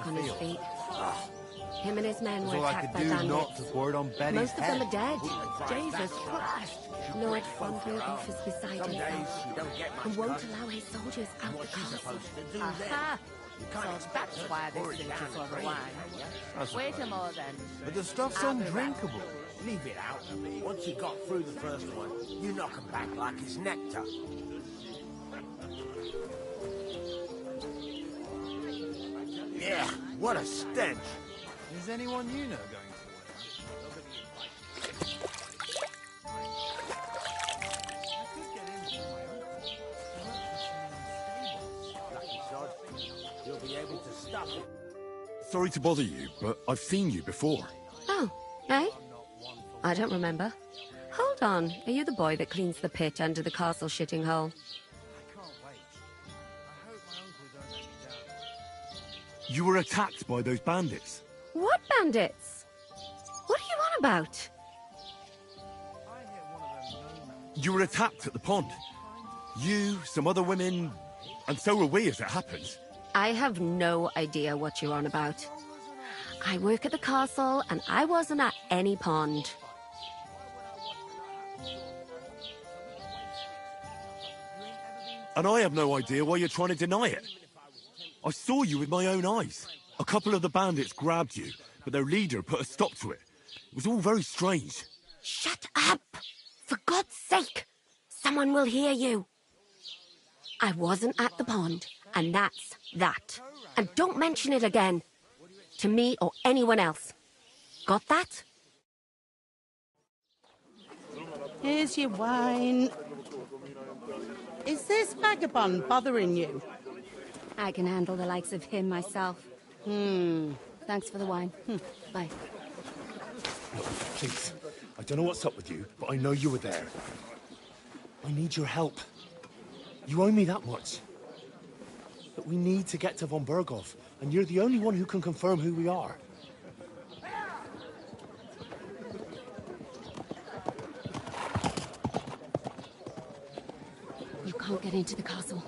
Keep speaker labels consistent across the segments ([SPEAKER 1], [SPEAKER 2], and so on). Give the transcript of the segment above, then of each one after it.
[SPEAKER 1] back on his feet. Him and his men were
[SPEAKER 2] all I
[SPEAKER 1] attacked
[SPEAKER 2] could
[SPEAKER 1] by
[SPEAKER 2] do not
[SPEAKER 1] bandits.
[SPEAKER 2] to word on Betty's
[SPEAKER 1] Most of them are dead.
[SPEAKER 3] Jesus Christ!
[SPEAKER 1] Lord Fonberg is beside himself and won't allow his soldiers out the castle.
[SPEAKER 3] Aha! So that's why they sent you for the wine. Wait a moment.
[SPEAKER 2] But the stuff's undrinkable.
[SPEAKER 4] Leave it out. Once you got through the first one, you knock 'em back like it's nectar. Yeah, what a stench.
[SPEAKER 2] Is anyone you know going
[SPEAKER 4] Lucky sod. You'll be able to stop it.
[SPEAKER 5] Sorry to bother you, but I've seen you before.
[SPEAKER 1] Oh, eh? I don't remember. Hold on, are you the boy that cleans the pit under the castle shitting hole?
[SPEAKER 5] You were attacked by those bandits.
[SPEAKER 1] What bandits? What are you on about?
[SPEAKER 5] You were attacked at the pond. You, some other women, and so were we as it happens.
[SPEAKER 1] I have no idea what you're on about. I work at the castle, and I wasn't at any pond.
[SPEAKER 5] And I have no idea why you're trying to deny it. I saw you with my own eyes. A couple of the bandits grabbed you, but their leader put a stop to it. It was all very strange.
[SPEAKER 1] Shut up! For God's sake! Someone will hear you. I wasn't at the pond, and that's that. And don't mention it again. To me or anyone else. Got that?
[SPEAKER 6] Here's your wine. Is this vagabond bothering you?
[SPEAKER 1] I can handle the likes of him myself. Thanks for the wine. Bye.
[SPEAKER 5] Look, please. I don't know what's up with you, but I know you were there. I need your help. You owe me that much. But we need to get to von Berghoff, and you're the only one who can confirm who we are.
[SPEAKER 1] You can't get into the castle.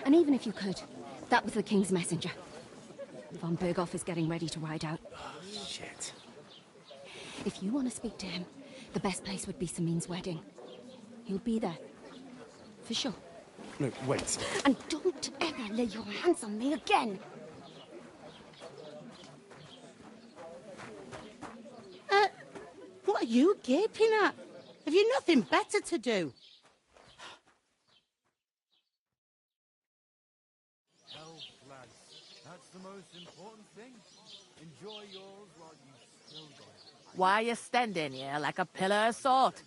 [SPEAKER 1] And even if you could, that was the King's messenger. Von Berghoff is getting ready to ride out.
[SPEAKER 5] Oh, shit.
[SPEAKER 1] If you want to speak to him, the best place would be Samin's wedding. He'll be there. For sure.
[SPEAKER 5] No, wait.
[SPEAKER 1] And don't ever lay your hands on me again!
[SPEAKER 6] What are you gaping at? Have you nothing better to do?
[SPEAKER 2] Health, lads. That's the most important thing. Enjoy yours while you still got it.
[SPEAKER 3] Why are you standing here like a pillar of salt?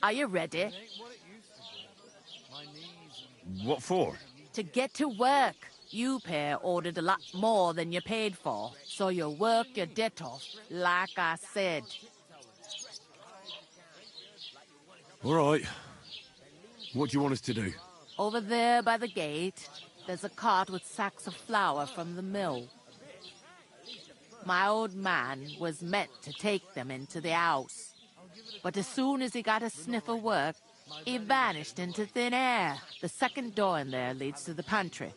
[SPEAKER 3] Are you ready?
[SPEAKER 2] It ain't what it used to be. My knees and...
[SPEAKER 5] What for?
[SPEAKER 3] To get to work. You pair ordered a lot more than you paid for, so you work your debt off, like I said.
[SPEAKER 5] All right. What do you want us to do?
[SPEAKER 3] Over there by the gate, there's a cart with sacks of flour from the mill. My old man was meant to take them into the house. But as soon as he got a sniff of work, he vanished into thin air. The second door in there leads to the pantry.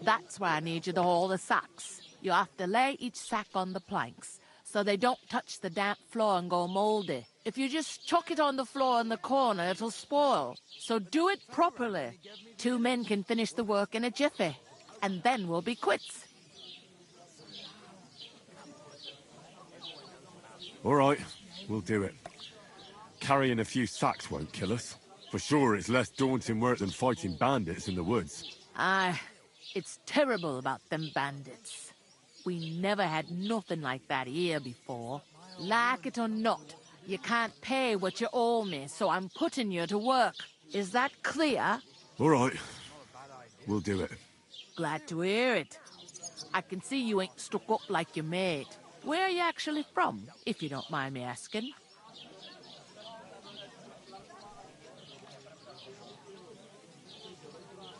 [SPEAKER 3] That's why I need you to haul the sacks. You have to lay each sack on the planks, so they don't touch the damp floor and go moldy. If you just chuck it on the floor in the corner, it'll spoil. So do it properly. 2 men can finish the work in a jiffy, and then we'll be quits.
[SPEAKER 5] All right, we'll do it. Carrying a few sacks won't kill us. For sure, it's less daunting work than fighting bandits in the woods.
[SPEAKER 3] Aye, it's terrible about them bandits. We never had nothing like that here before. Like it or not, you can't pay what you owe me, so I'm putting you to work. Is that clear?
[SPEAKER 5] All right, we'll do it.
[SPEAKER 3] Glad to hear it. I can see you ain't stuck up like your mate. Where are you actually from, if you don't mind me asking?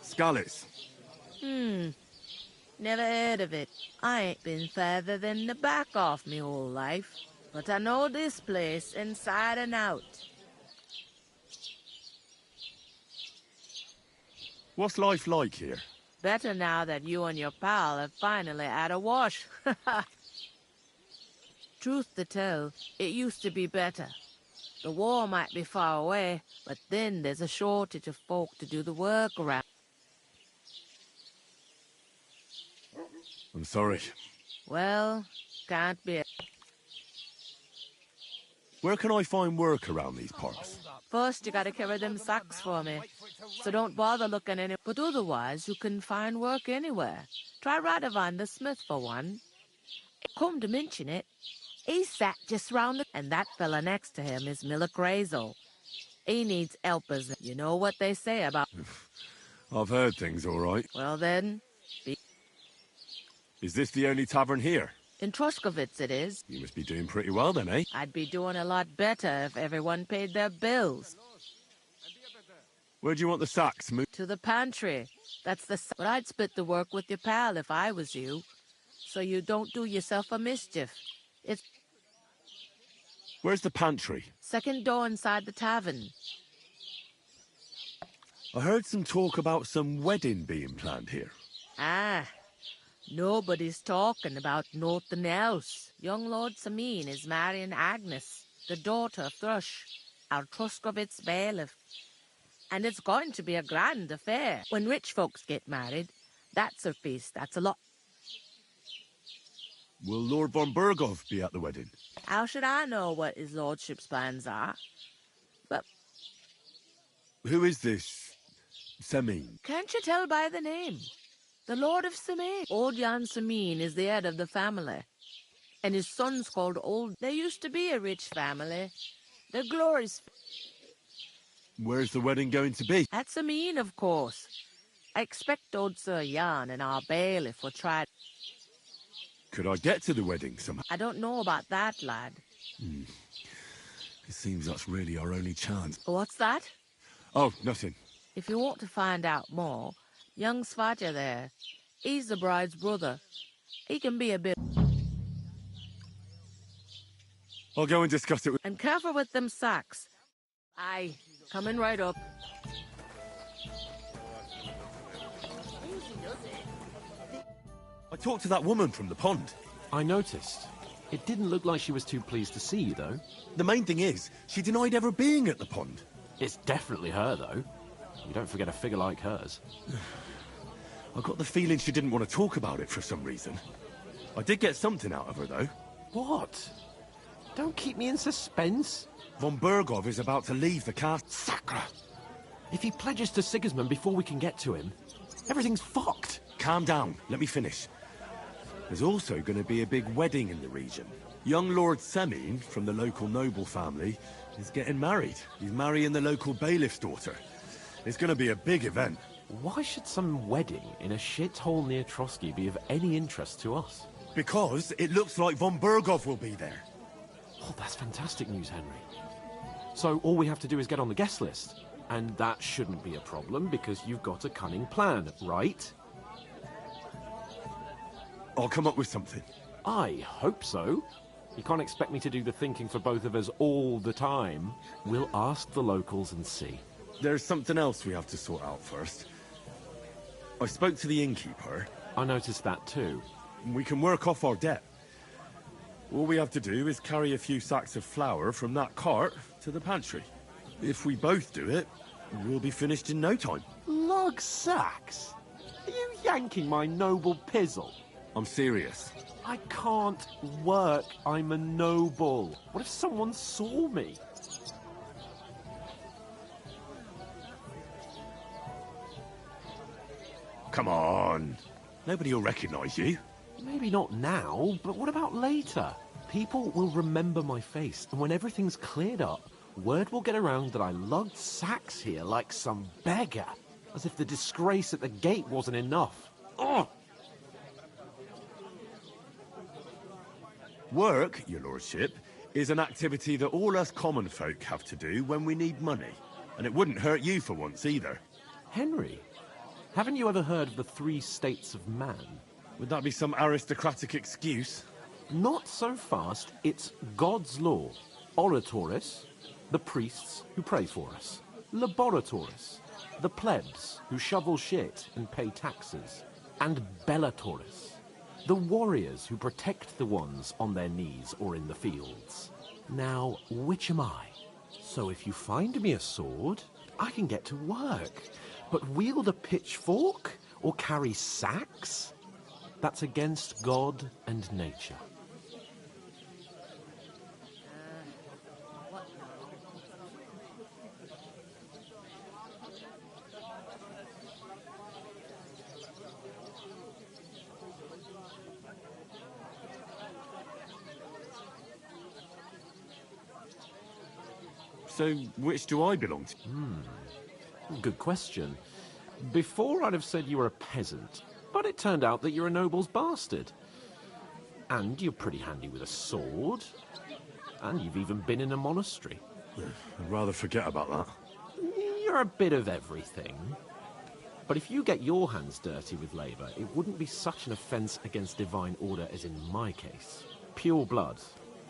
[SPEAKER 5] Skalitz.
[SPEAKER 3] Never heard of it. I ain't been further than the back off me whole life. But I know this place inside and out.
[SPEAKER 5] What's life like here?
[SPEAKER 3] better now that you and your pal have finally had a wash. Truth to tell, it used to be better. The war might be far away, but then there's a shortage of folk to do the work around.
[SPEAKER 5] I'm sorry.
[SPEAKER 3] Well, can't be.
[SPEAKER 5] Where can I find work around these parts?
[SPEAKER 3] First, you gotta carry them sacks for me. So don't bother looking any. But otherwise, you can find work anywhere. Try Radovan the smith for one. Come to mention it, he sat just round the... And that fella next to him is Miller Crazel. He needs helpers. You know what they say about...
[SPEAKER 5] I've heard things, all right.
[SPEAKER 3] Well then,
[SPEAKER 5] Is this the only tavern here?
[SPEAKER 3] in Truskovitz it is.
[SPEAKER 5] You must be doing pretty well then, eh?
[SPEAKER 3] I'd be doing a lot better if everyone paid their bills.
[SPEAKER 5] Where do you want the sacks moved?
[SPEAKER 3] To the pantry. That's the... But I'd split the work with your pal if I was you. So you don't do yourself a mischief. It's
[SPEAKER 5] Where's the pantry?
[SPEAKER 3] second door inside the tavern.
[SPEAKER 5] I heard some talk about some wedding being planned here.
[SPEAKER 3] Ah, nobody's talking about nothing else. Young Lord Samin is marrying Agnes, the daughter of Thrush, our Truskovitz bailiff. And it's going to be a grand affair. When rich folks get married, that's a feast. That's a lot.
[SPEAKER 5] Will Lord von Burgov be at the wedding?
[SPEAKER 3] How should I know what his lordship's plans are? But
[SPEAKER 5] Who is this Semin?
[SPEAKER 3] can't you tell by the name? The Lord of Samin. Old Jan Samin is the head of the family. And his son's called Old... They used to be a rich family. They're glorious...
[SPEAKER 5] Where's the wedding going to be?
[SPEAKER 3] At Samin, of course. I expect old Sir Jan and our bailiff will try...
[SPEAKER 5] Could I get to the wedding somehow?
[SPEAKER 3] I don't know about that, lad.
[SPEAKER 5] It seems that's really our only chance.
[SPEAKER 3] What's that?
[SPEAKER 5] Oh, nothing.
[SPEAKER 3] If you want to find out more, young Svaja there, he's the bride's brother. He can be a bit...
[SPEAKER 5] I'll go and discuss it with...
[SPEAKER 3] And careful with them sacks. Aye, coming right up.
[SPEAKER 5] I talked to that woman from the pond.
[SPEAKER 7] I noticed. It didn't look like she was too pleased to see you, though.
[SPEAKER 5] The main thing is, she denied ever being at the pond.
[SPEAKER 7] It's definitely her, though. You don't forget a figure like hers.
[SPEAKER 5] I got the feeling she didn't want to talk about it for some reason. I did get something out of her, though.
[SPEAKER 7] What? Don't keep me in suspense.
[SPEAKER 5] Von Burgov is about to leave the castle.
[SPEAKER 7] Sacre! If he pledges to Sigismund before we can get to him, everything's fucked.
[SPEAKER 5] Calm down, let me finish. There's also going to be a big wedding in the region. Young Lord Semin, from the local noble family, is getting married. He's marrying the local bailiff's daughter. It's going to be a big event.
[SPEAKER 7] Why should some wedding in a shithole near Trotsky be of any interest to us?
[SPEAKER 5] Because it looks like Von Burgov will be there.
[SPEAKER 7] Oh, that's fantastic news, Henry. So all we have to do is get on the guest list. And that shouldn't be a problem because you've got a cunning plan, right?
[SPEAKER 5] I'll come up with something.
[SPEAKER 7] I hope so. You can't expect me to do the thinking for both of us all the time. We'll ask the locals and see.
[SPEAKER 5] There's something else we have to sort out first. I spoke to the innkeeper.
[SPEAKER 7] I noticed that too.
[SPEAKER 5] We can work off our debt. All we have to do is carry a few sacks of flour from that cart to the pantry. If we both do it, we'll be finished in no time.
[SPEAKER 7] Lug sacks? Are you yanking my noble pizzle?
[SPEAKER 5] I'm serious.
[SPEAKER 7] I can't work. I'm a noble. What if someone saw me?
[SPEAKER 5] Come on. Nobody will recognize you.
[SPEAKER 7] Maybe not now, but what about later? People will remember my face, and when everything's cleared up, word will get around that I lugged sacks here like some beggar. As if the disgrace at the gate wasn't enough. Ugh!
[SPEAKER 5] Work, your lordship, is an activity that all us common folk have to do when we need money. And it wouldn't hurt you for once either.
[SPEAKER 7] Henry, haven't you ever heard of the 3 states of man?
[SPEAKER 5] Would that be some aristocratic excuse?
[SPEAKER 7] Not so fast. It's God's law. Oratoris, the priests who pray for us. Laboratoris, The plebs who shovel shit and pay taxes. And Bellatores, the warriors who protect the ones on their knees or in the fields. Now, which am I? So if you find me a sword, I can get to work. But wield a pitchfork or carry sacks? That's against God and nature.
[SPEAKER 5] So, which do I belong to?
[SPEAKER 7] Good question. Before I'd have said you were a peasant, but it turned out that you're a noble's bastard. And you're pretty handy with a sword. And you've even been in a monastery.
[SPEAKER 5] I'd rather forget about that.
[SPEAKER 7] You're a bit of everything. But if you get your hands dirty with labour, it wouldn't be such an offence against divine order as in my case. Pure blood,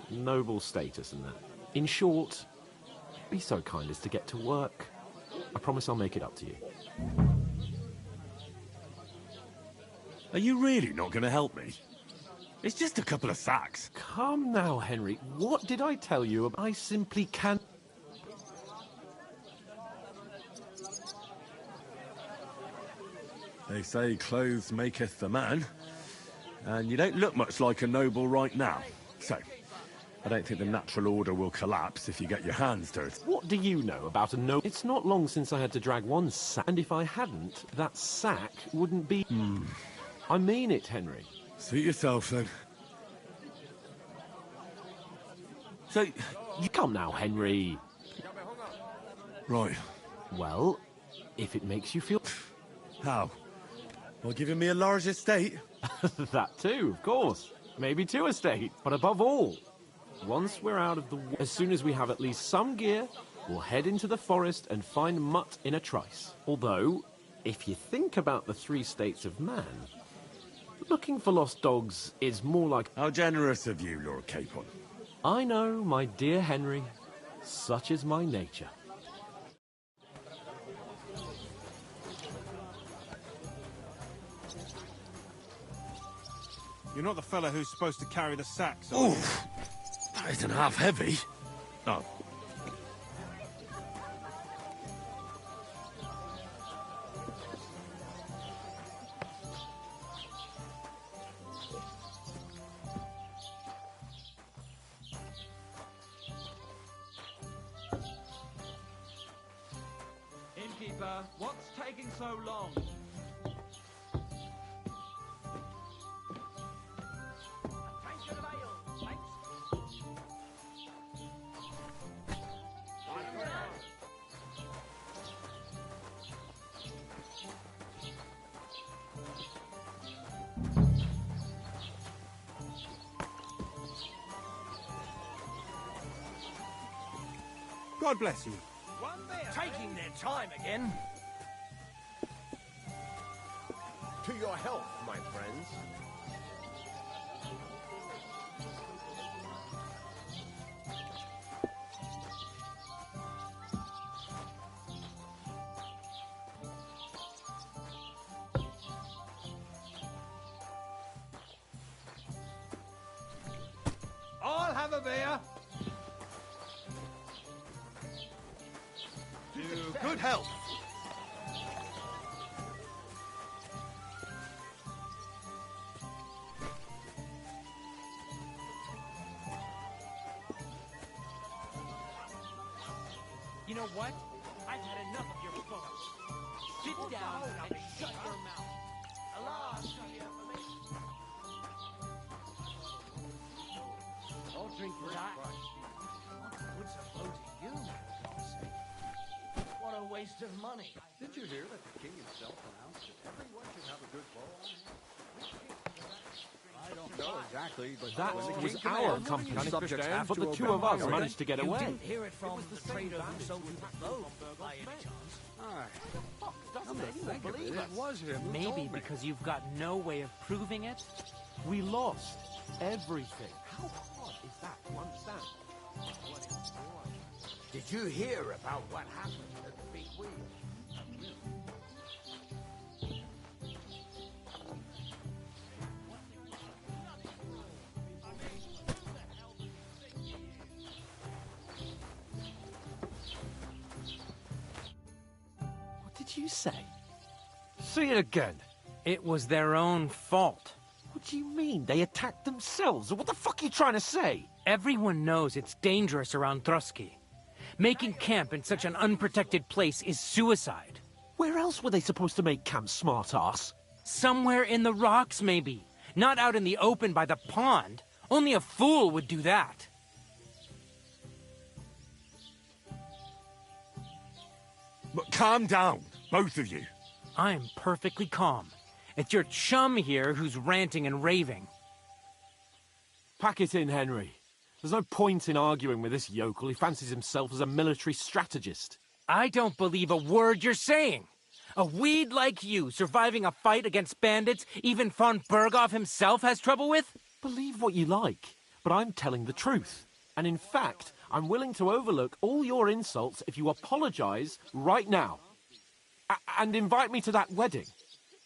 [SPEAKER 7] noble status and that. In short, be so kind as to get to work. I promise I'll make it up to you.
[SPEAKER 5] Are you really not going to help me? It's just a couple of sacks.
[SPEAKER 7] Come now, Henry. What did I tell you? I simply can't...
[SPEAKER 5] They say clothes maketh the man, and you don't look much like a noble right now. So, I don't think the natural order will collapse if you get your hands dirty.
[SPEAKER 7] What do you know about a noble? It's not long since I had to drag one sack, and if I hadn't, that sack wouldn't be... I mean it, Henry.
[SPEAKER 5] Suit yourself, then. So,
[SPEAKER 7] You come now, Henry.
[SPEAKER 5] right,
[SPEAKER 7] Well, if it makes you feel...
[SPEAKER 5] how? By giving me a large estate?
[SPEAKER 7] That too, of course. Maybe two estates, but above all, once we're out of the... As soon as we have at least some gear, we'll head into the forest and find Mutt in a trice. Although, if you think about the 3 states of man, looking for lost dogs is more like...
[SPEAKER 5] How generous of you, Lord Capon.
[SPEAKER 7] I know, my dear Henry, such is my nature.
[SPEAKER 2] You're not the fella who's supposed to carry the sacks, are you?
[SPEAKER 5] Oof! That isn't half heavy. Oh.
[SPEAKER 8] Innkeeper, what's taking so long?
[SPEAKER 2] God bless you.
[SPEAKER 4] Taking their time again. To your health, my friends.
[SPEAKER 8] I'll have a beer.
[SPEAKER 4] To good health.
[SPEAKER 8] You know what? I've had enough of your book. Sit down and shut your mouth. Allah,
[SPEAKER 4] I'll drink for that. What's a blow to you, for God's sake? What a waste of money.
[SPEAKER 9] Did you hear that the king himself announced that everyone should have a good bow on hand? I don't know exactly, but
[SPEAKER 7] That
[SPEAKER 9] when the
[SPEAKER 7] was
[SPEAKER 9] king
[SPEAKER 7] our
[SPEAKER 9] commands,
[SPEAKER 7] company,
[SPEAKER 9] subjects have
[SPEAKER 7] but
[SPEAKER 9] to
[SPEAKER 7] the
[SPEAKER 9] obey
[SPEAKER 7] two of us
[SPEAKER 9] orders.
[SPEAKER 7] managed to get
[SPEAKER 4] You
[SPEAKER 7] away.
[SPEAKER 4] didn't hear it from the trader who sold you the bow, by any chance?
[SPEAKER 9] Aye. Come to think of it, it was him who
[SPEAKER 10] Maybe
[SPEAKER 9] told me.
[SPEAKER 10] because you've got no way of proving it?
[SPEAKER 7] We lost everything. How hard is that to understand?
[SPEAKER 4] Did you hear about what happened at the big wheel?
[SPEAKER 7] What did you say?
[SPEAKER 10] Say it again. It was their own fault.
[SPEAKER 7] What do you mean? They attacked themselves? What the fuck are you trying to say?
[SPEAKER 10] Everyone knows it's dangerous around Trusky. Making camp in such an unprotected place is suicide.
[SPEAKER 7] Where else were they supposed to make camp, smart-ass?
[SPEAKER 10] Somewhere in the rocks, maybe. Not out in the open by the pond. Only a fool would do that.
[SPEAKER 5] But calm down, both of you.
[SPEAKER 10] I'm perfectly calm. It's your chum here who's ranting and raving.
[SPEAKER 7] Pack it in, Henry. There's no point in arguing with this yokel. He fancies himself as a military strategist.
[SPEAKER 10] I don't believe a word you're saying. A weed like you surviving a fight against bandits even von Berghoff himself has trouble with?
[SPEAKER 7] Believe what you like, but I'm telling the truth. And in fact, I'm willing to overlook all your insults if you apologize right now. And invite me to that wedding.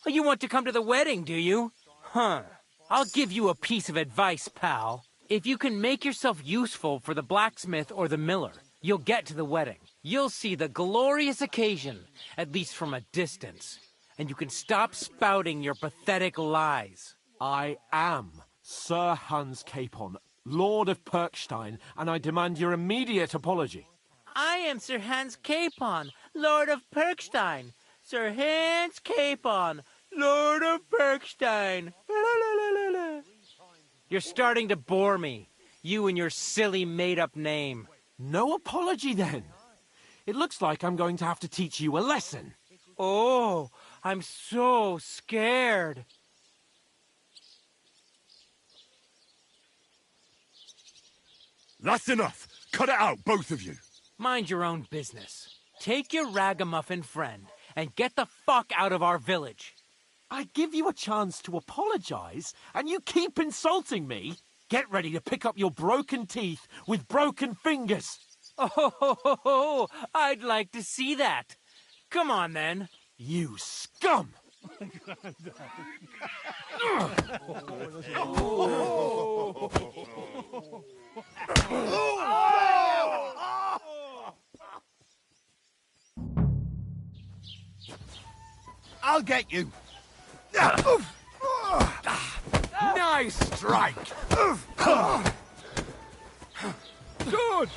[SPEAKER 10] You want to come to the wedding, do you? Huh. I'll give you a piece of advice, pal. If you can make yourself useful for the blacksmith or the miller, you'll get to the wedding. You'll see the glorious occasion, at least from a distance. And you can stop spouting your pathetic lies.
[SPEAKER 7] I am Sir Hans Capon, Lord of Perkstein, and I demand your immediate apology.
[SPEAKER 3] I am Sir Hans Capon, Lord of Perkstein. Sir Hans Capon, Lord of Perkstein.
[SPEAKER 10] You're starting to bore me. You and your silly made-up name.
[SPEAKER 7] No apology, then. It looks like I'm going to have to teach you a lesson.
[SPEAKER 10] Oh, I'm so scared.
[SPEAKER 5] That's enough. Cut it out, both of you.
[SPEAKER 10] Mind your own business. Take your ragamuffin friend and get the fuck out of our village.
[SPEAKER 7] I give you a chance to apologize, and you keep insulting me. Get ready to pick up your broken teeth with broken fingers.
[SPEAKER 10] Oh, I'd like to see that. Come on, then.
[SPEAKER 7] You scum!
[SPEAKER 2] I'll get you.
[SPEAKER 5] Nice strike! Good!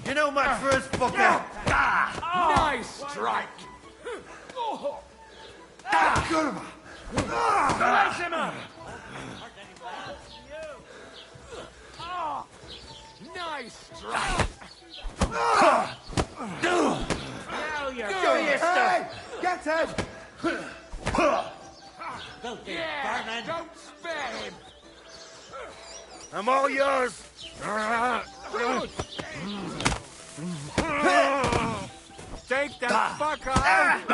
[SPEAKER 2] You know my first fucker.
[SPEAKER 5] Nice strike!
[SPEAKER 2] Slice him up.
[SPEAKER 5] Nice strike!
[SPEAKER 2] Now you're show your stuff. Get it.
[SPEAKER 5] Yeah! Don't spare him!
[SPEAKER 2] I'm all yours.
[SPEAKER 5] Take that fucker out!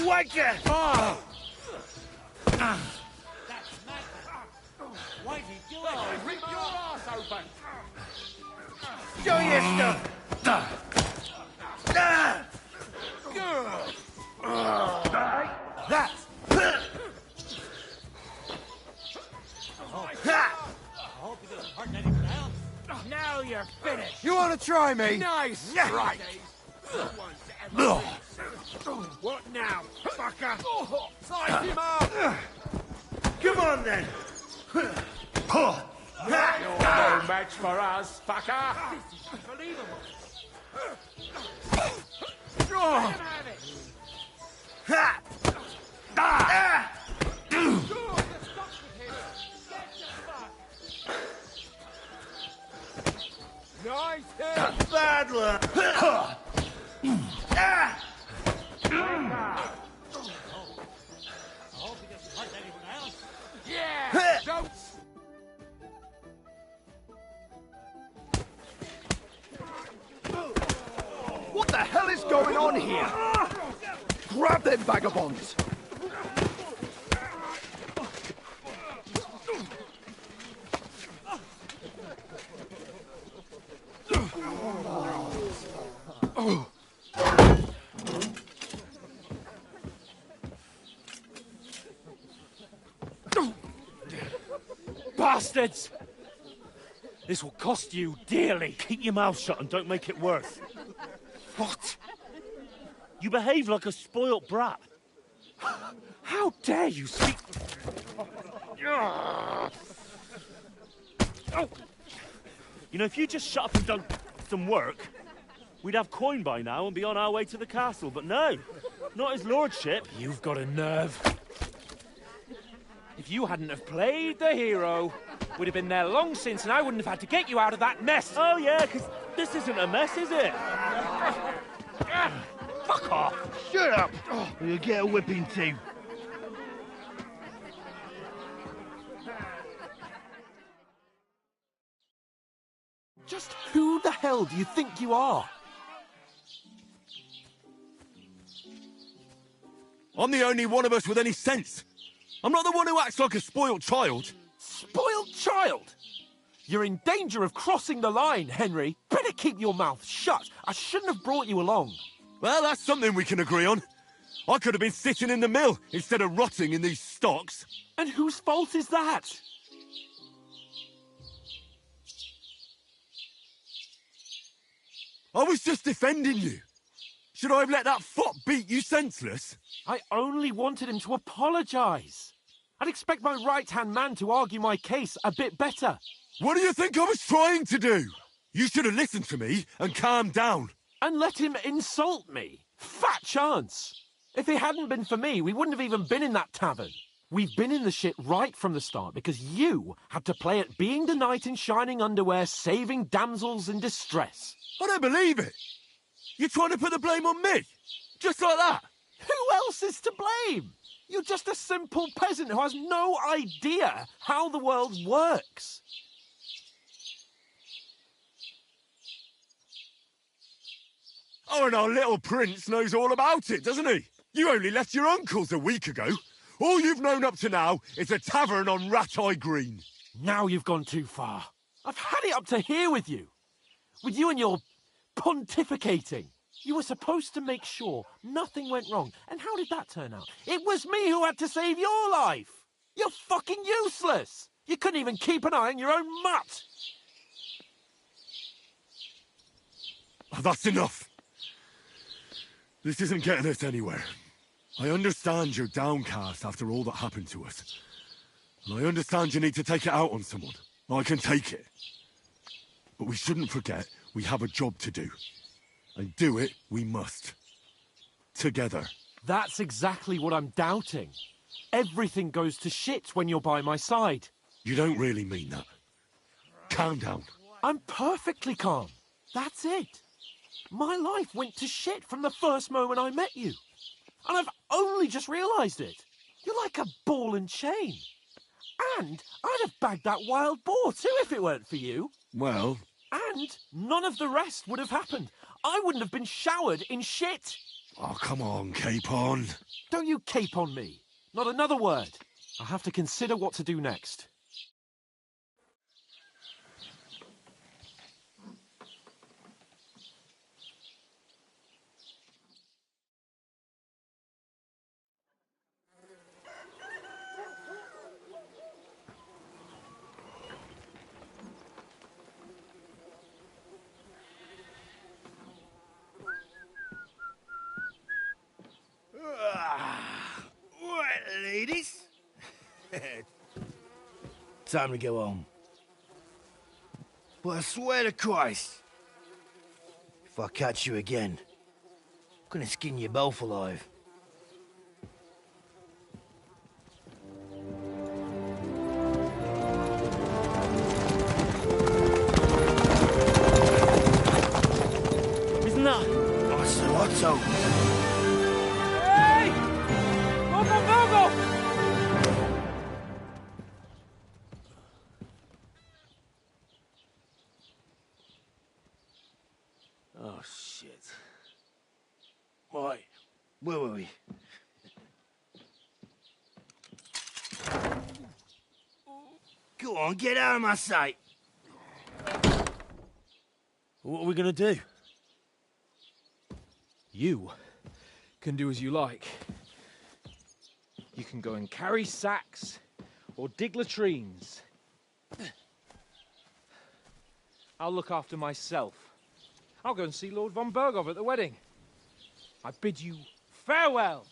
[SPEAKER 2] Wake it.
[SPEAKER 8] Why'd he do it?
[SPEAKER 5] Rip your ass open!
[SPEAKER 2] Show your stuff. That.
[SPEAKER 8] Now you're finished.
[SPEAKER 2] You want to try me?
[SPEAKER 5] Nice strike! What now, fucker? Size him up!
[SPEAKER 2] Come on then.
[SPEAKER 5] You're no match for us, fucker!
[SPEAKER 8] Unbelievable.
[SPEAKER 5] Nice hit!
[SPEAKER 2] Bad luck.
[SPEAKER 5] Yeah! Don't...
[SPEAKER 11] What the hell is going on here? Grab them vagabonds!
[SPEAKER 10] Bastards! This will cost you dearly.
[SPEAKER 5] Keep your mouth shut and don't make it worse.
[SPEAKER 10] What?
[SPEAKER 5] You behave like a spoilt brat.
[SPEAKER 10] How dare you speak...
[SPEAKER 5] You know, if you just shut up and done some work, we'd have coin by now and be on our way to the castle. But no, not his lordship.
[SPEAKER 10] You've got a nerve. If you hadn't have played the hero, we'd have been there long since and I wouldn't have had to get you out of that mess.
[SPEAKER 5] Oh yeah, because this isn't a mess, is it?
[SPEAKER 10] Fuck off.
[SPEAKER 11] Shut up! Or you'll get a whipping too.
[SPEAKER 7] Just who the hell do you think you are?
[SPEAKER 11] I'm the only one of us with any sense. I'm not the one who acts like a spoiled child.
[SPEAKER 7] Spoiled child? You're in danger of crossing the line, Henry. Better keep your mouth shut. I shouldn't have brought you along.
[SPEAKER 11] Well, that's something we can agree on. I could have been sitting in the mill instead of rotting in these stocks.
[SPEAKER 7] And whose fault is that?
[SPEAKER 11] I was just defending you. Should I have let that fop beat you senseless?
[SPEAKER 7] I only wanted him to apologise. I'd expect my right-hand man to argue my case a bit better.
[SPEAKER 11] What do you think I was trying to do? You should have listened to me and calmed down.
[SPEAKER 7] And let him insult me. Fat chance. If it hadn't been for me, we wouldn't have even been in that tavern. We've been in the shit right from the start because you had to play at being the knight in shining underwear, saving damsels in distress.
[SPEAKER 11] I don't believe it. You're trying to put the blame on me? Just like that?
[SPEAKER 7] Who else is to blame? You're just a simple peasant who has no idea how the world works.
[SPEAKER 11] Oh, and our little prince knows all about it, doesn't he? You only left your uncle's a week ago. All you've known up to now is a tavern on Rat-Eye Green.
[SPEAKER 7] Now you've gone too far. I've had it up to here with you. With you and your pontificating. You were supposed to make sure nothing went wrong. And how did that turn out? It was me who had to save your life. You're fucking useless. You couldn't even keep an eye on your own mutt.
[SPEAKER 11] Oh, that's enough. This isn't getting us anywhere. I understand you're downcast after all that happened to us. And I understand you need to take it out on someone. I can take it. But we shouldn't forget we have a job to do. And do it we must. Together.
[SPEAKER 7] That's exactly what I'm doubting. Everything goes to shit when you're by my side.
[SPEAKER 11] You don't really mean that. Calm down.
[SPEAKER 7] I'm perfectly calm. That's it. My life went to shit from the first moment I met you. And I've only just realised it. You're like a ball and chain. And I'd have bagged that wild boar too if it weren't for you.
[SPEAKER 11] Well...
[SPEAKER 7] And none of the rest would have happened. I wouldn't have been showered in shit.
[SPEAKER 11] Oh, come on, Capon.
[SPEAKER 7] Don't you cape on me. Not another word. I'll have to consider what to do next.
[SPEAKER 11] Right, ladies. Time to go home. But I swear to Christ, if I catch you again, I'm gonna skin you both alive.
[SPEAKER 5] Isn't that?
[SPEAKER 11] Otto.
[SPEAKER 10] Hey! Go, go, go, go!
[SPEAKER 11] Oh, shit. Right, where were we? Go on, get out of my sight.
[SPEAKER 5] What are we gonna do?
[SPEAKER 12] You can do as you like. You can go and carry sacks, or dig latrines. I'll look after myself. I'll go and see Lord von Bergov at the wedding. I bid you farewell!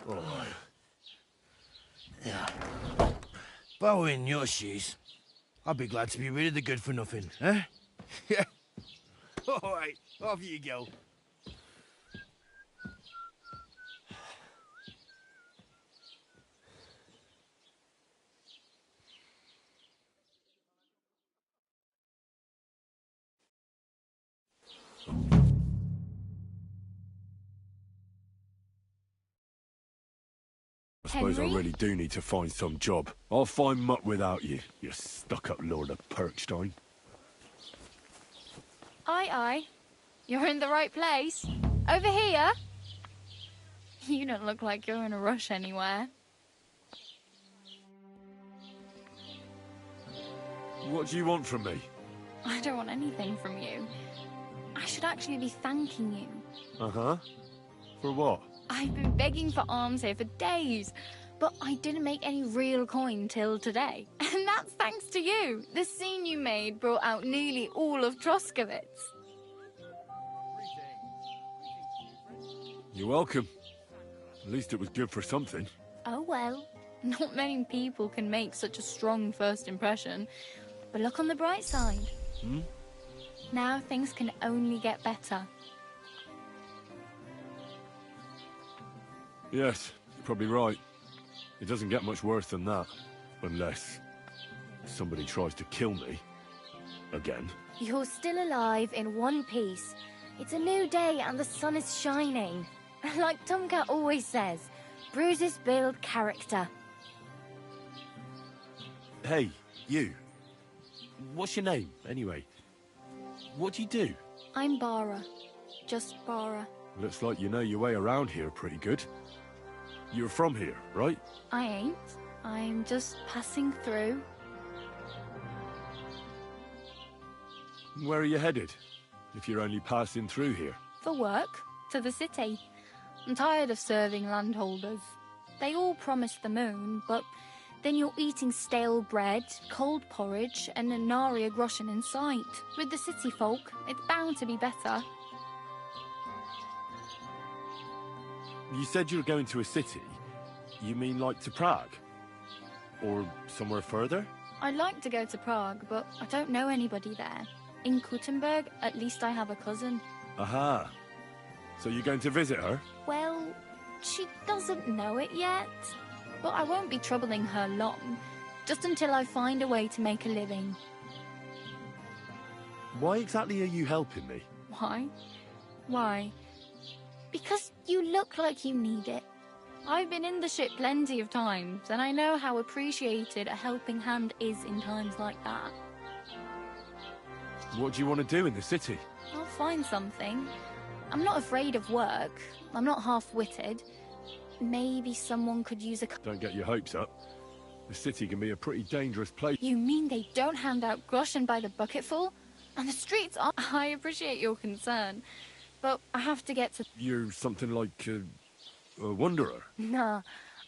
[SPEAKER 2] Alright. Yeah. If I were in your shoes, I'd be glad to be rid of the good for nothing, eh? Yeah. Alright, off you go.
[SPEAKER 11] I suppose I
[SPEAKER 13] Henry?
[SPEAKER 11] really do need to find some job. I'll find mutt without you, you stuck-up Lord of Perkstein.
[SPEAKER 13] Aye, aye. You're in the right place. Over here. You don't look like you're in a rush anywhere.
[SPEAKER 11] What do you want from me?
[SPEAKER 13] I don't want anything from you. I should actually be thanking you.
[SPEAKER 11] Uh-huh. For what?
[SPEAKER 13] I've been begging for alms here for days, but I didn't make any real coin till today. And that's thanks to you. The scene you made brought out nearly all of Troskowitz.
[SPEAKER 11] You're welcome. At least it was good for something.
[SPEAKER 13] Oh well. Not many people can make such a strong first impression. But look on the bright side.
[SPEAKER 11] Hmm?
[SPEAKER 13] Now things can only get better.
[SPEAKER 11] Yes, you're probably right. It doesn't get much worse than that. Unless somebody tries to kill me. Again.
[SPEAKER 13] You're still alive in one piece. It's a new day and the sun is shining. Like Tomcat always says, bruises build character.
[SPEAKER 11] Hey, you. What's your name, anyway? What do you do?
[SPEAKER 13] I'm Bara. Just Bara.
[SPEAKER 11] Looks like you know your way around here pretty good. You're from here, right?
[SPEAKER 13] I ain't. I'm just passing through.
[SPEAKER 11] Where are you headed? If you're only passing through here.
[SPEAKER 13] For work. To the city. I'm tired of serving landholders. They all promise the moon, but then you're eating stale bread, cold porridge, and a nary a groschen in sight. With the city folk, it's bound to be better.
[SPEAKER 11] You said you were going to a city. You mean like to Prague? Or somewhere further?
[SPEAKER 13] I'd like to go to Prague, but I don't know anybody there. In Kuttenberg, at least I have a cousin.
[SPEAKER 11] Aha. So you're going to visit her?
[SPEAKER 13] Well, she doesn't know it yet. But I won't be troubling her long, just until I find a way to make a living.
[SPEAKER 11] Why exactly are you helping me?
[SPEAKER 13] Why? Why? Because you look like you need it. I've been in the ship plenty of times, and I know how appreciated a helping hand is in times like that.
[SPEAKER 11] What do you want to do in the city?
[SPEAKER 13] I'll find something. I'm not afraid of work. I'm not half-witted. Maybe someone could use a...
[SPEAKER 11] Don't get your hopes up. The city can be a pretty dangerous place.
[SPEAKER 13] You mean they don't hand out groschen by the bucketful? And the streets are... I appreciate your concern, but I have to get to...
[SPEAKER 11] You're something like a wanderer.
[SPEAKER 13] Nah,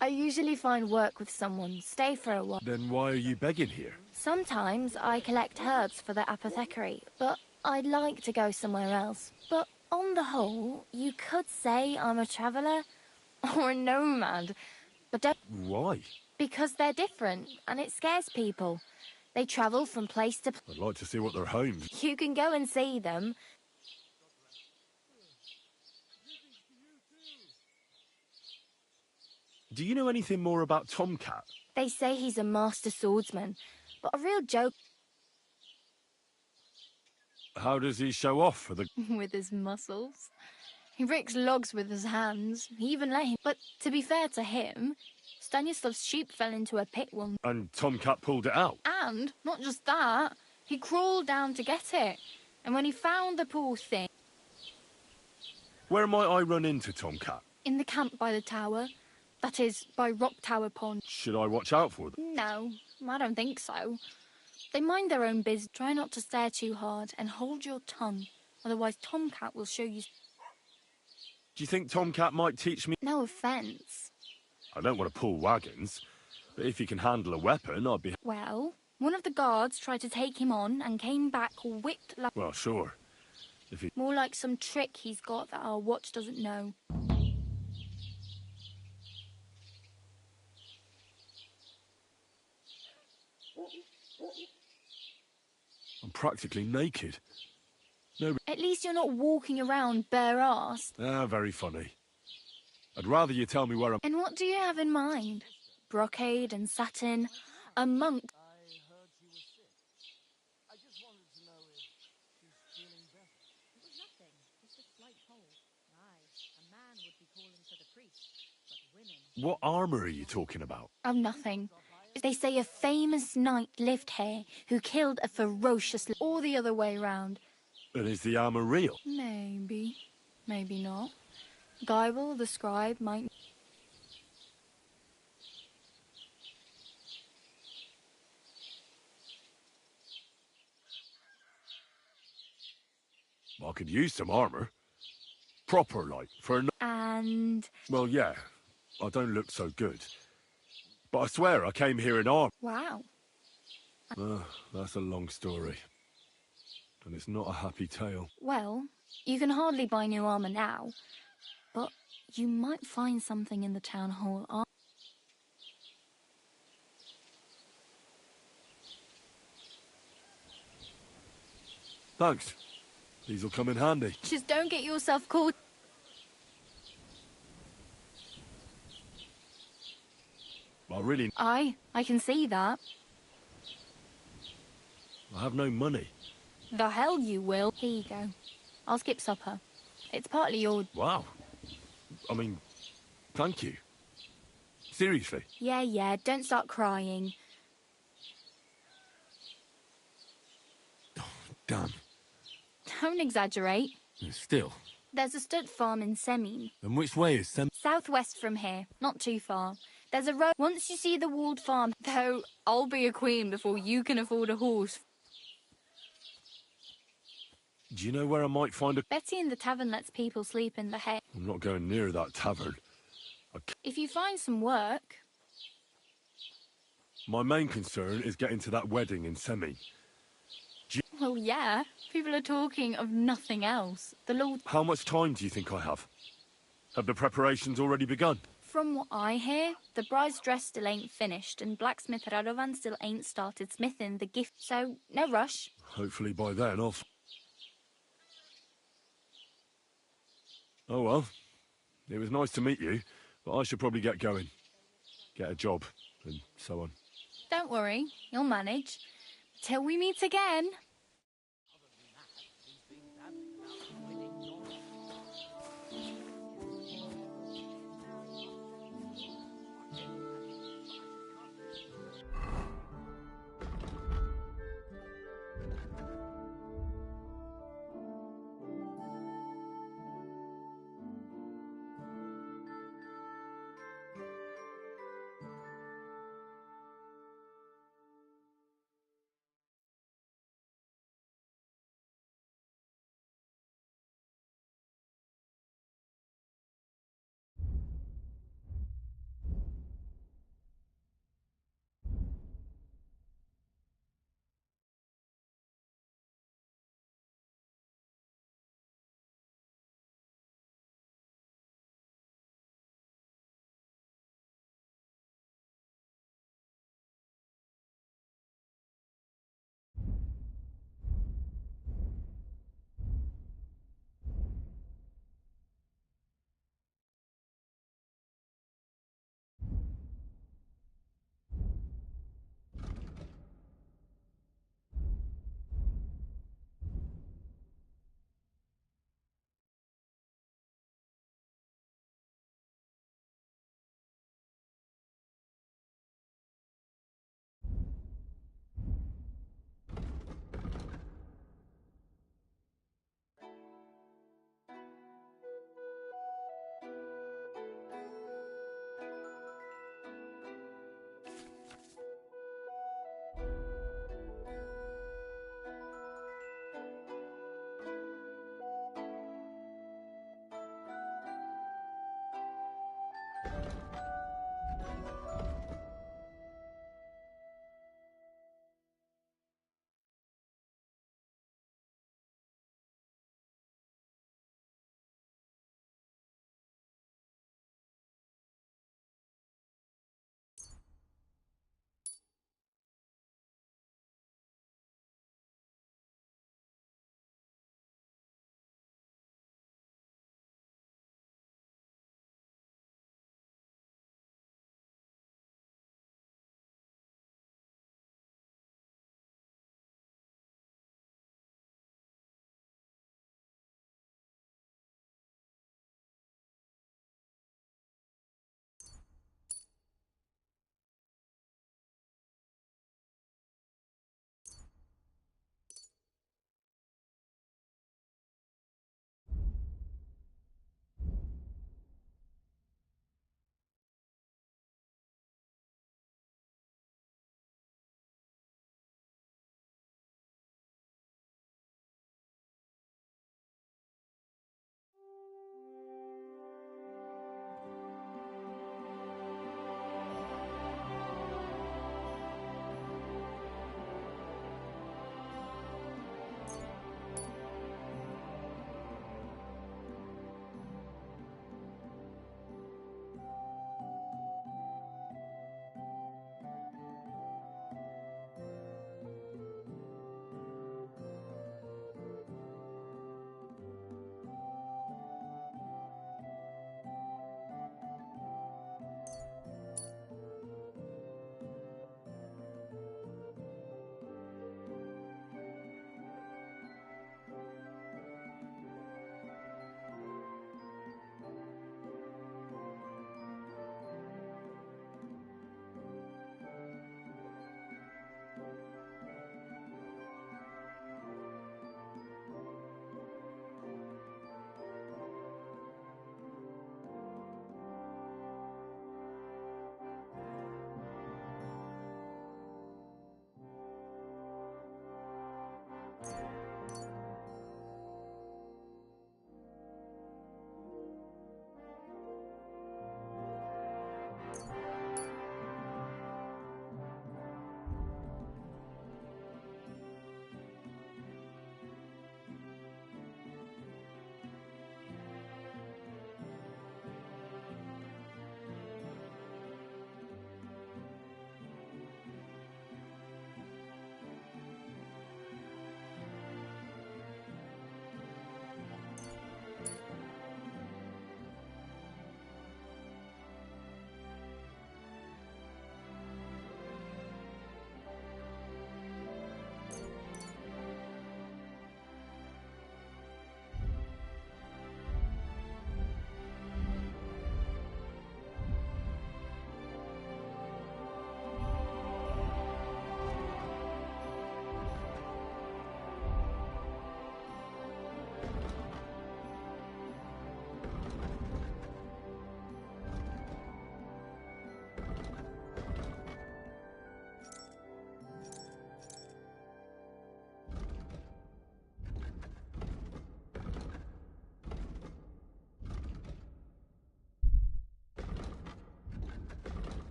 [SPEAKER 13] I usually find work with someone, stay for a while.
[SPEAKER 11] Then why are you begging here?
[SPEAKER 13] Sometimes I collect herbs for the apothecary, but I'd like to go somewhere else. But on the whole, you could say I'm a traveller or a nomad. But don't...
[SPEAKER 11] Why?
[SPEAKER 13] Because they're different, and it scares people. They travel from place to...
[SPEAKER 11] I'd like to see what their homes...
[SPEAKER 13] You can go and see them.
[SPEAKER 11] Do you know anything more about Tomcat?
[SPEAKER 13] They say he's a master swordsman, but a real joke...
[SPEAKER 11] How does he show off for the...
[SPEAKER 13] with his muscles. He ricks logs with his hands. He even let him... But to be fair to him, Stanislav's sheep fell into a pit one...
[SPEAKER 11] And Tomcat pulled it out?
[SPEAKER 13] And, not just that, he crawled down to get it. And when he found the poor thing...
[SPEAKER 11] Where might I run into Tomcat?
[SPEAKER 13] In the camp by the tower. That is, by Rock Tower Pond.
[SPEAKER 11] Should I watch out for them?
[SPEAKER 13] No, I don't think so. They mind their own biz. Try not to stare too hard and hold your tongue. Otherwise Tomcat will show you...
[SPEAKER 11] Do you think Tomcat might teach me?
[SPEAKER 13] No offence.
[SPEAKER 11] I don't want to pull wagons, but if he can handle a weapon, I'd be...
[SPEAKER 13] Well, one of the guards tried to take him on and came back whipped like...
[SPEAKER 11] Well, sure. If he...
[SPEAKER 13] More like some trick he's got that our watch doesn't know.
[SPEAKER 11] I'm practically naked. No...
[SPEAKER 13] At least you're not walking around bare-assed.
[SPEAKER 11] Ah, very funny. I'd rather you tell me where I'm...
[SPEAKER 13] And what do you have in mind? Brocade and satin? A monk?
[SPEAKER 11] What armour are you talking about?
[SPEAKER 13] Oh, nothing. They say a famous knight lived here who killed a ferocious... or the other way round.
[SPEAKER 11] And is the armour real?
[SPEAKER 13] Maybe. Maybe not. Guyble, the scribe, might...
[SPEAKER 11] I could use some armour. Proper, like, for...
[SPEAKER 13] And...
[SPEAKER 11] Well, yeah. I don't look so good. But I swear I came here in armour.
[SPEAKER 13] Wow.
[SPEAKER 11] That's a long story. And it's not a happy tale.
[SPEAKER 13] Well, you can hardly buy new armour now. But you might find something in the town hall.
[SPEAKER 11] Thanks. These'll come in handy.
[SPEAKER 13] Just don't get yourself caught.
[SPEAKER 11] I
[SPEAKER 13] can see that.
[SPEAKER 11] I have no money.
[SPEAKER 13] The hell you will. Here you go. I'll skip supper. It's partly your...
[SPEAKER 11] Wow. I mean, thank you. Seriously.
[SPEAKER 13] Yeah, don't start crying.
[SPEAKER 11] Damn.
[SPEAKER 13] Don't exaggerate.
[SPEAKER 11] Still.
[SPEAKER 13] There's a stud farm in Semin.
[SPEAKER 11] And which way is
[SPEAKER 13] Southwest from here, not too far. There's a road. Once you see the walled farm, though, I'll be a queen before you can afford a horse.
[SPEAKER 11] Do you know where I might find a...
[SPEAKER 13] Betty in the tavern lets people sleep in the hay.
[SPEAKER 11] I'm not going near that tavern.
[SPEAKER 13] If you find some work...
[SPEAKER 11] My main concern is getting to that wedding in Semi.
[SPEAKER 13] Well, yeah. People are talking of nothing else. The Lord...
[SPEAKER 11] How much time do you think I have? Have the preparations already begun?
[SPEAKER 13] From what I hear, the bride's dress still ain't finished, and blacksmith Radovan still ain't started smithing the gift, so no rush.
[SPEAKER 11] Hopefully by then I'll... Oh well. It was nice to meet you, but I should probably get going. Get a job, and so on.
[SPEAKER 13] Don't worry, you'll manage. Till we meet again.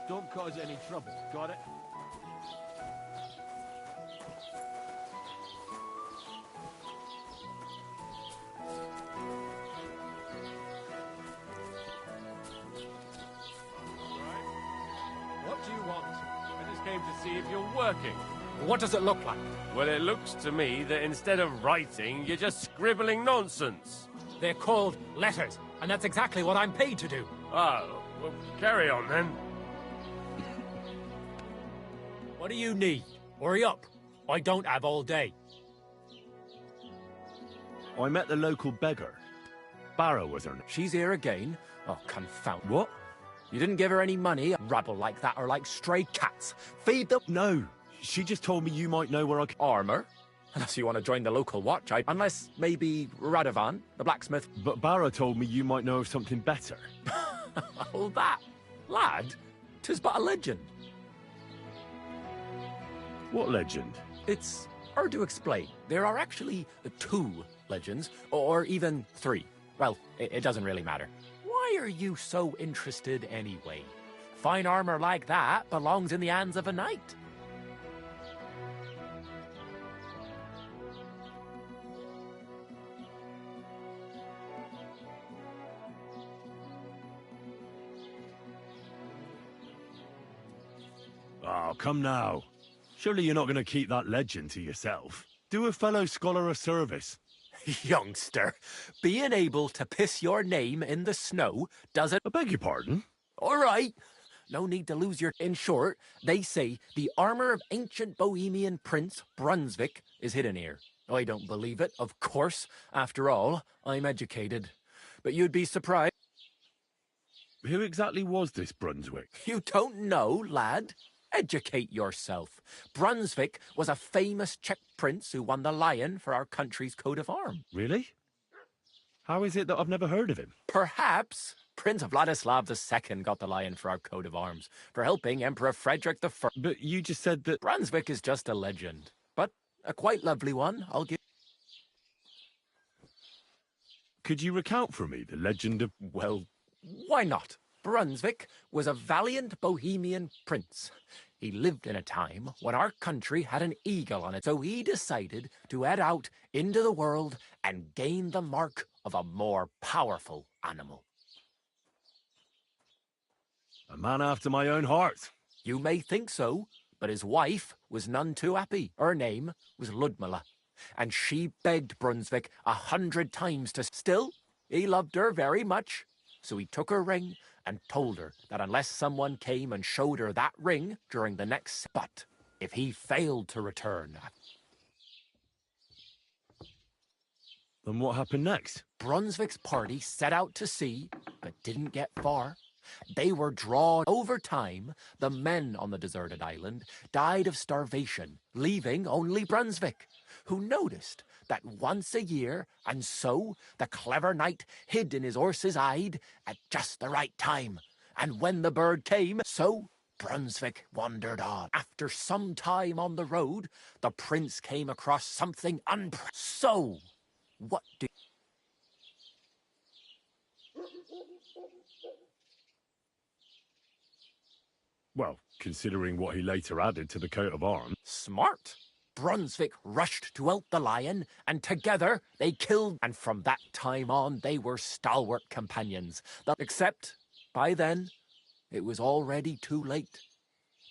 [SPEAKER 9] Don't cause any trouble, got it?
[SPEAKER 8] What do you want? I just came to see if you're working.
[SPEAKER 10] What does it look like?
[SPEAKER 8] Well, it looks to me that instead of writing, you're just scribbling nonsense.
[SPEAKER 10] They're called letters, and that's exactly what I'm paid to do.
[SPEAKER 8] Oh, well, carry on then.
[SPEAKER 10] What do you need? Hurry up. I don't have all day.
[SPEAKER 5] I met the local beggar. Barrow was her name.
[SPEAKER 14] She's here again? Oh, confound.
[SPEAKER 5] What?
[SPEAKER 14] You didn't give her any money? Rabble like that are like stray cats. Feed them.
[SPEAKER 5] No. She just told me you might know where I can...
[SPEAKER 14] Armor? Unless you want to join the local watch, Unless, maybe, Radovan, the blacksmith.
[SPEAKER 5] But Barrow told me you might know of something better.
[SPEAKER 14] All that? Lad, 'tis but a legend.
[SPEAKER 5] What legend?
[SPEAKER 14] It's hard to explain. There are actually 2 legends, or even 3. Well, it doesn't really matter. Why are you so interested anyway? Fine armor like that belongs in the hands of a knight.
[SPEAKER 5] Oh, come now. Surely you're not going to keep that legend to yourself. Do a fellow scholar a service.
[SPEAKER 14] Youngster, being able to piss your name in the snow doesn't...
[SPEAKER 5] I beg your pardon?
[SPEAKER 14] All right. No need to lose your... In short, they say the armor of ancient Bohemian Prince Brunswick is hidden here. I don't believe it, of course. After all, I'm educated. But you'd be surprised.
[SPEAKER 5] Who exactly was this Brunswick?
[SPEAKER 14] You don't know, lad? Educate yourself. Brunswick was a famous Czech prince who won the lion for our country's coat of arms.
[SPEAKER 5] Really? How is it that I've never heard of him?
[SPEAKER 14] Perhaps Prince Vladislav II got the lion for our coat of arms for helping Emperor Frederick I.
[SPEAKER 5] But you just said that...
[SPEAKER 14] Brunswick is just a legend, but a quite lovely one, I'll give...
[SPEAKER 5] Could you recount for me the legend of...
[SPEAKER 14] Well, why not? Brunswick was a valiant Bohemian prince. He lived in a time when our country had an eagle on it, so he decided to head out into the world and gain the mark of a more powerful animal.
[SPEAKER 5] A man after my own heart.
[SPEAKER 14] You may think so, but his wife was none too happy. Her name was Ludmilla, and she begged Brunswick 100 times to... Still, he loved her very much, so he took her ring and told her that unless someone came and showed her that ring during the next... But if he failed to return...
[SPEAKER 5] Then what happened next?
[SPEAKER 14] Brunswick's party set out to sea, but didn't get far. They were drawn. Over time, the men on the deserted island died of starvation, leaving only Brunswick, who noticed that once a year, and so the clever knight hid in his horse's hide at just the right time. And when the bird came, so Brunswick wandered on. After some time on the road, the prince came across something So, what do...
[SPEAKER 5] Well, considering what he later added to the coat of arms.
[SPEAKER 14] Smart. Brunswick rushed to out the lion, and together they killed, and from that time on they were stalwart companions. Except, by then, it was already too late.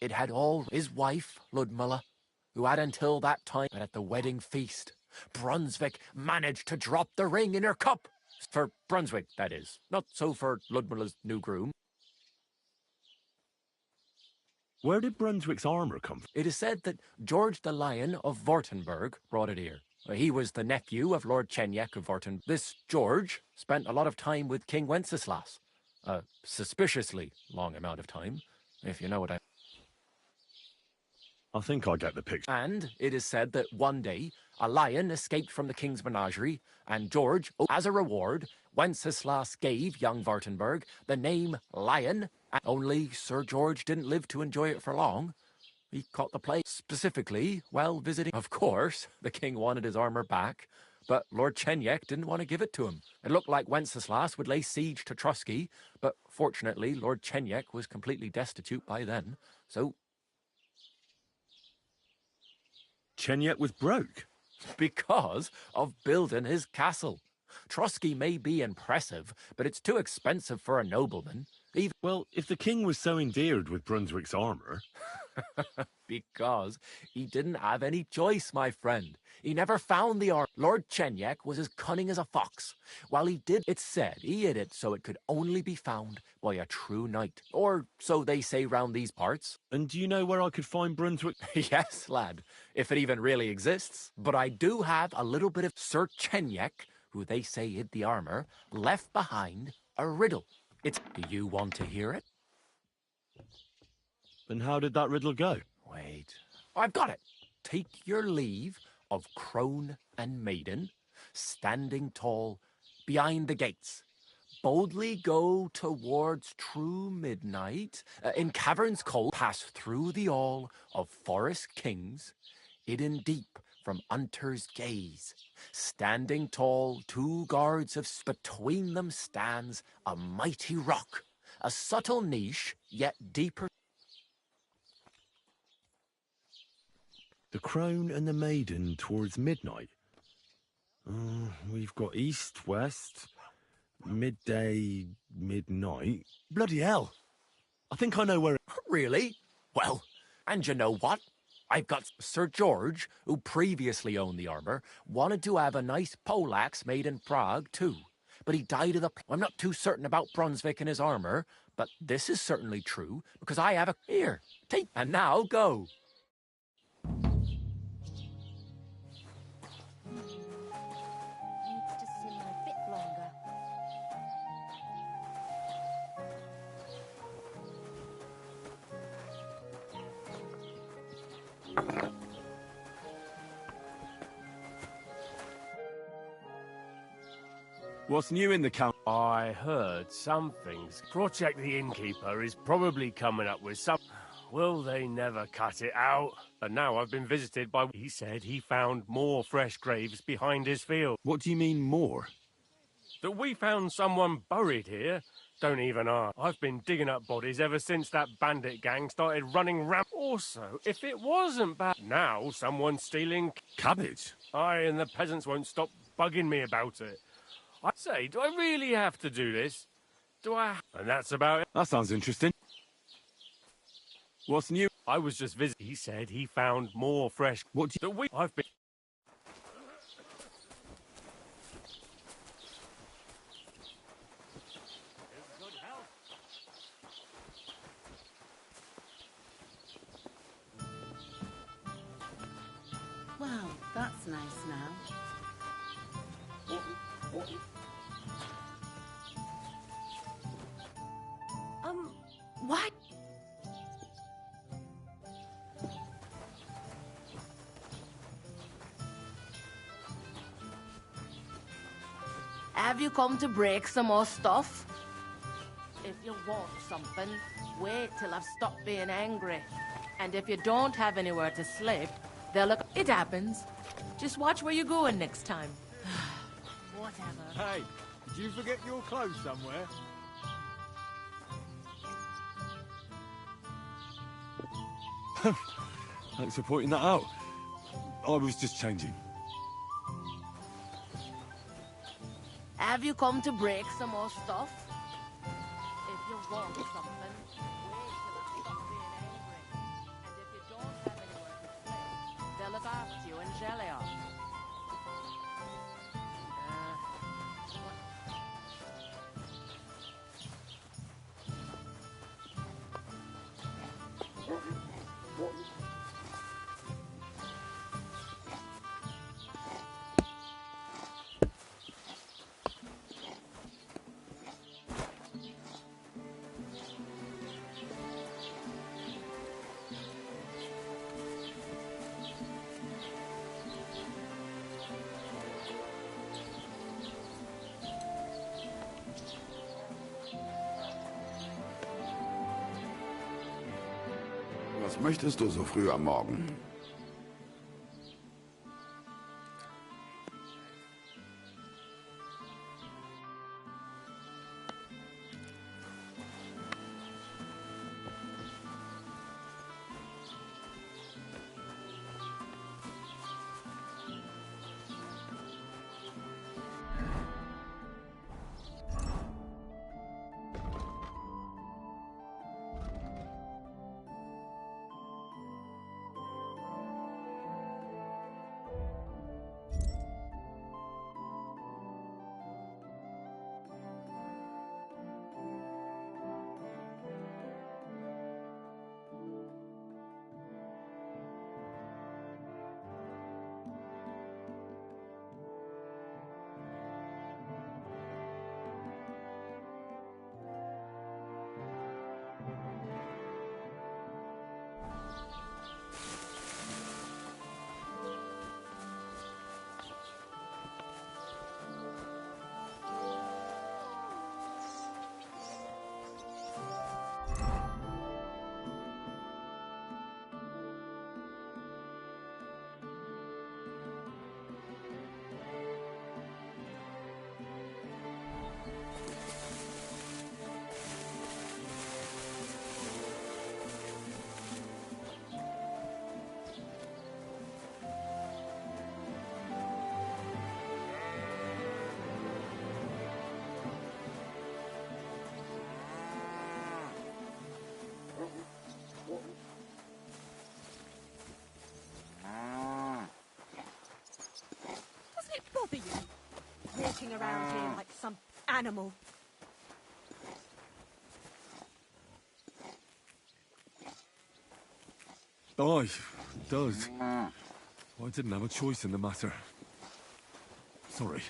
[SPEAKER 14] It had all his wife, Ludmilla, who had until that time, but at the wedding feast, Brunswick managed to drop the ring in her cup. For Brunswick, that is. Not so for Ludmilla's new groom.
[SPEAKER 5] Where did Brunswick's armor come from?
[SPEAKER 14] It is said that George the Lion of Württemberg brought it here. He was the nephew of Lord Chenyek of Württemberg. This George spent a lot of time with King Wenceslas. A suspiciously long amount of time, if you know what
[SPEAKER 5] I think I get the picture.
[SPEAKER 14] And it is said that one day, a lion escaped from the king's menagerie, and George, as a reward, Wenceslas gave young Württemberg the name Lion. Only Sir George didn't live to enjoy it for long. He caught the plague, specifically while visiting. Of course, the king wanted his armor back, but Lord Chenyek didn't want to give it to him. It looked like Wenceslas would lay siege to Trotsky, but fortunately Lord Chenyek was completely destitute by then, so...
[SPEAKER 11] Chenyek was broke?
[SPEAKER 14] Because of building his castle. Trotsky may be impressive, but it's too expensive for a nobleman.
[SPEAKER 11] Well, if the king was so endeared with Brunswick's armor...
[SPEAKER 14] Because he didn't have any choice, my friend. He never found the armor. Lord Chenyek was as cunning as a fox. While he did, it's said he hid it so it could only be found by a true knight. Or so they say round these parts.
[SPEAKER 11] And do you know where I could find Brunswick?
[SPEAKER 14] Yes, lad, if it even really exists. But I do have a little bit of Sir Chenyek, who they say hid the armor, left behind a riddle. Do you want to hear it?
[SPEAKER 11] And how did that riddle go?
[SPEAKER 14] Wait, I've got it. Take your leave of crone and maiden, standing tall behind the gates. Boldly go towards true midnight. In caverns cold, pass through the all of forest kings, hidden deep from hunter's gaze. Standing tall, two guards between them stands a mighty rock, a subtle niche, yet deeper.
[SPEAKER 11] The crone and the maiden towards midnight. We've got east, west, midday, midnight. Bloody hell. I think I know where...
[SPEAKER 14] Really? Well, and you know what? I've got Sir George, who previously owned the armor, wanted to have a nice poleaxe made in Prague, too. But he died of the... I'm not too certain about Brunswick and his armor, but this is certainly true, because I have a... Here, take... And now, go.
[SPEAKER 11] What's new in the camp?
[SPEAKER 15] I heard some things. Project the Innkeeper is probably coming up with some... Will they never cut it out? And now I've been visited by... He said he found more fresh graves behind his field.
[SPEAKER 11] What do you mean, more?
[SPEAKER 15] That we found someone buried here? Don't even ask. I've been digging up bodies ever since that bandit gang started running ram... Also, if it wasn't bad... Now someone's stealing...
[SPEAKER 11] Cabbage?
[SPEAKER 15] Aye, and the peasants won't stop bugging me about it. I say, do I really have to do this? Do I? And that's about it.
[SPEAKER 11] That sounds interesting. What's new?
[SPEAKER 15] I was just visiting. He said he found more fresh...
[SPEAKER 11] What do you...
[SPEAKER 15] I've been...
[SPEAKER 6] Well, that's nice now.
[SPEAKER 1] What?
[SPEAKER 3] Have you come to break some more stuff? If you want something, wait till I've stopped being angry. And if you don't have anywhere to sleep, they'll look... It happens. Just watch where you're going next time. Whatever.
[SPEAKER 9] Hey, did you forget your clothes somewhere?
[SPEAKER 11] Thanks for pointing that out. I was just changing.
[SPEAKER 3] Have you come to break some more stuff? If you want something, wait till I stop being angry. And if you don't have anywhere to sleep, they'll look after you in Jelliot.
[SPEAKER 16] Was möchtest du so früh am Morgen?
[SPEAKER 17] strutting around here like some animal.
[SPEAKER 11] Aye, it does. I didn't have a choice in the matter. Sorry.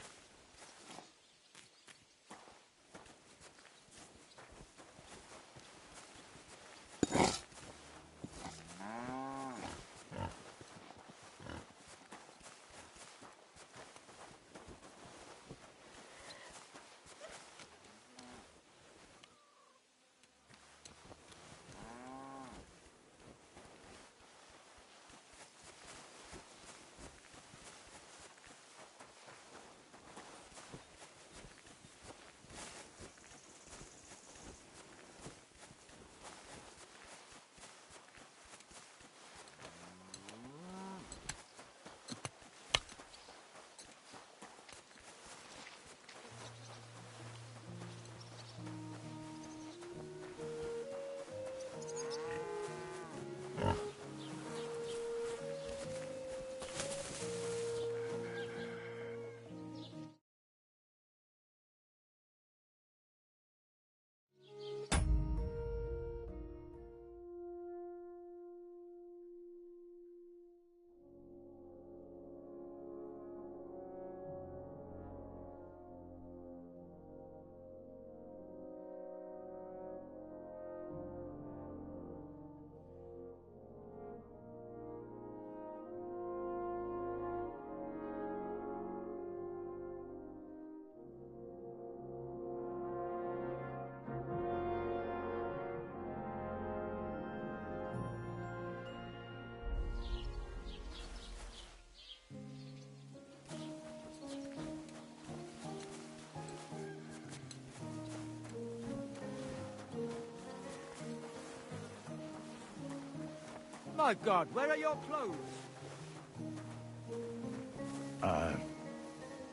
[SPEAKER 4] My God, where are your clothes?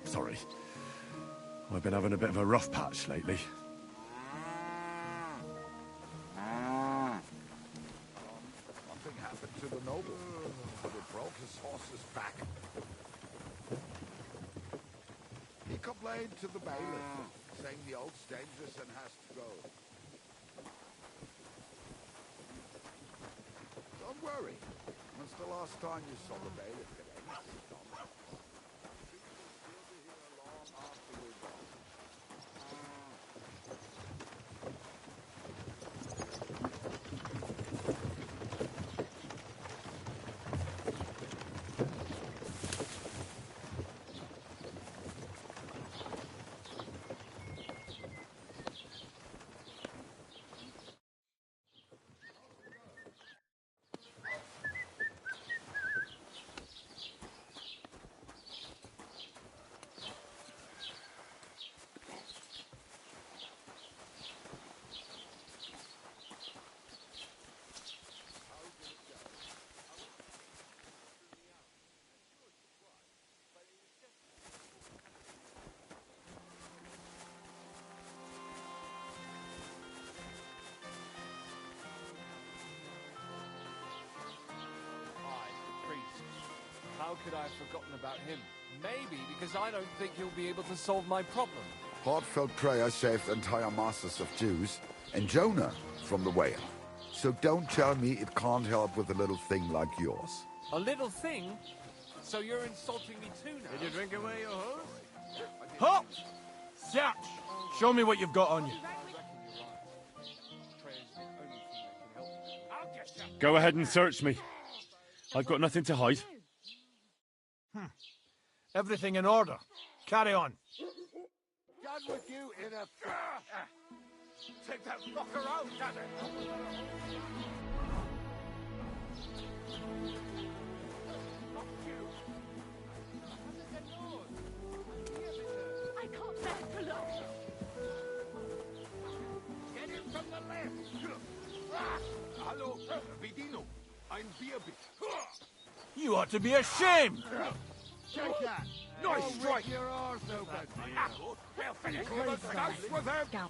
[SPEAKER 11] Sorry. I've been having a bit of a rough patch lately.
[SPEAKER 16] Something happened to the noble. It broke his horse's back. He complained to the bailiff, saying the oak's dangerous and has to go. Don't worry. When's the last time you saw the bailiff get anything done?
[SPEAKER 4] How could I have forgotten about him? Maybe because I don't think he'll be able to solve my problem.
[SPEAKER 16] Heartfelt prayer saved entire masters of Jews, and Jonah from the whale. So don't tell me it can't help with a little thing like yours.
[SPEAKER 4] A little thing? So you're insulting me too now?
[SPEAKER 2] Did you drink away your hose?
[SPEAKER 4] Hop! Search!
[SPEAKER 2] Show me what you've got on you.
[SPEAKER 11] Go ahead and search me. I've got nothing to hide.
[SPEAKER 2] Everything in order. Carry on.
[SPEAKER 16] Done with you in a...
[SPEAKER 4] Take that fucker out, damn it!
[SPEAKER 17] I can't bear to look.
[SPEAKER 16] Get him from the left! Hallo, Vidino. Ein Bierbit.
[SPEAKER 2] You ought to be ashamed!
[SPEAKER 16] Take that! Nice strike! Your arse open! We'll finish with him!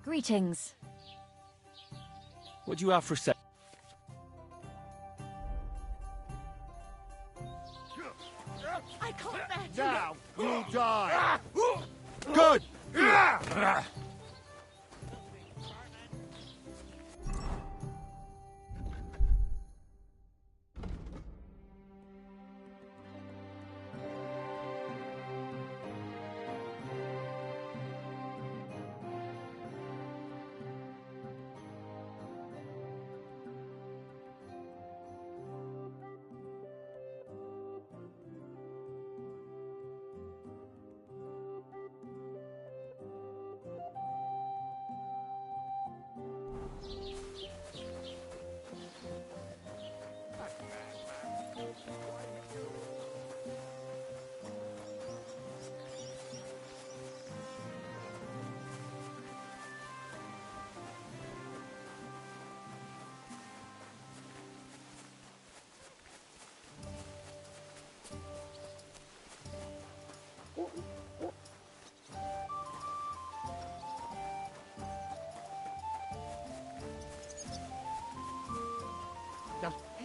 [SPEAKER 18] Greetings.
[SPEAKER 15] What do you have for set?
[SPEAKER 17] I can't bear to
[SPEAKER 16] Now, you die!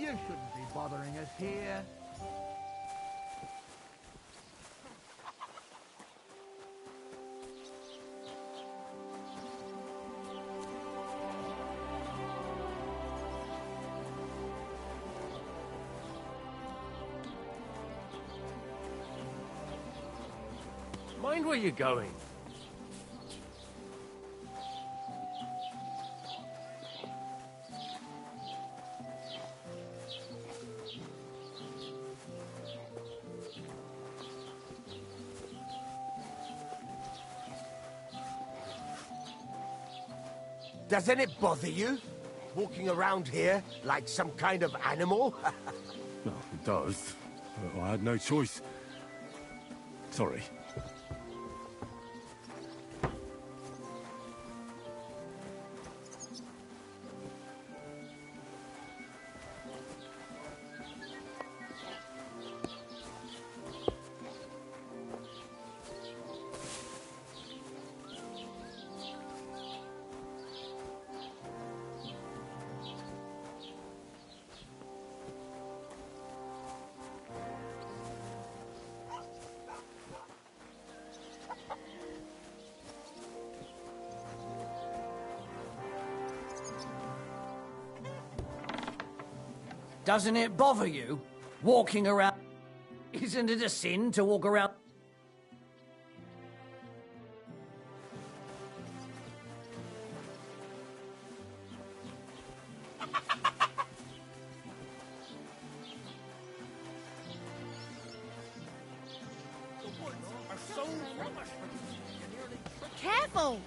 [SPEAKER 4] You shouldn't be bothering us here.
[SPEAKER 15] Mind where you're going.
[SPEAKER 19] Doesn't it bother you? Walking around here like some kind of animal?
[SPEAKER 11] Well, it does. But I had no choice. Sorry.
[SPEAKER 4] Doesn't it bother you? Walking around... Isn't it a sin to walk around...
[SPEAKER 6] Careful!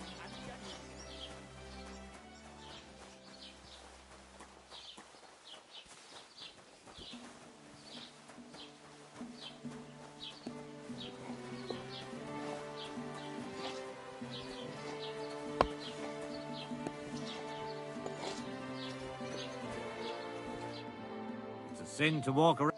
[SPEAKER 4] It's a sin to walk around...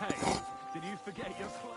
[SPEAKER 11] Hey, did you forget your clothes?